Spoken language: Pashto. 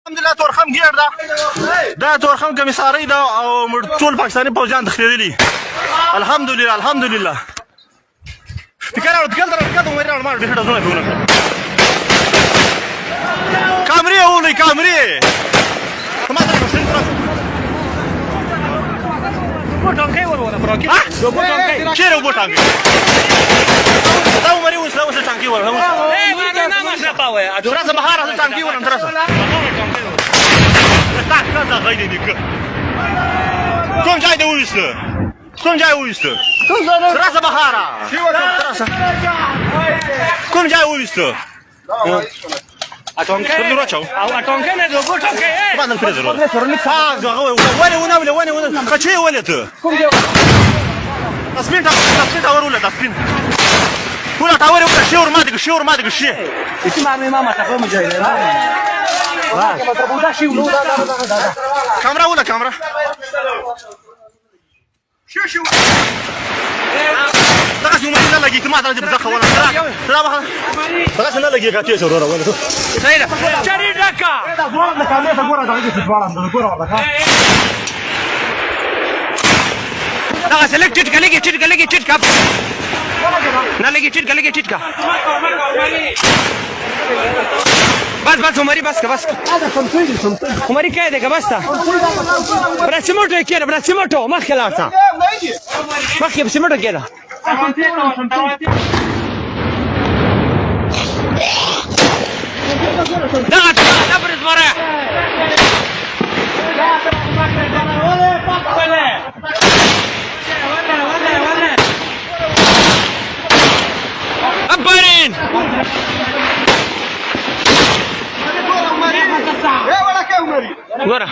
الحمد لله تورخم ګیر دا تورخم کمیساري دا او ټول پاکستاني پوځیان تخریدلي. الحمدلله الحمدلله تکرار تکرار ویرا ما دې ډزونه کوله کامري اولي کامري ما ته شین تر بوټانګي ولا براکي بوټانګي چیرې بوټانګي دا عمري اوس لا اوس ټانګي ولا اے ما نه ما څه پاوه دراسه بهار ټانګي ولا دراسه tak kaza غيري ديك كم جاي دويسته كم جاي ويسته دراسه بهاره دراسه كم جاي ويسته اتونکه دروچو او اتونکه نه دوغو ټونکه ما نن پرې ضرورت نه سره نفاز غوي ونه خچي ولته تسبين تاور ولا تسبين ولا تاور ولا شور ما دغ شي اسمع ماما تاخذ مجاهد كاميرا ولا كاميرا شو بغاش ما لقيت ما تعرف تزخ ولا ترى بغاش ما لقيت كاتيس ولا ولا سيدا شري دكا والله كاميرا تقول ده في الفرن تقول والله لا سلكت تلقى كاب لا لقيت تلقى بس عمري بس هذا فهمتني عمري كده بس براسموتو كده براسموتو ما خلاص ما خي براسموتو كده ضغط ابرز مرة أبرين يا ولا كامري ورا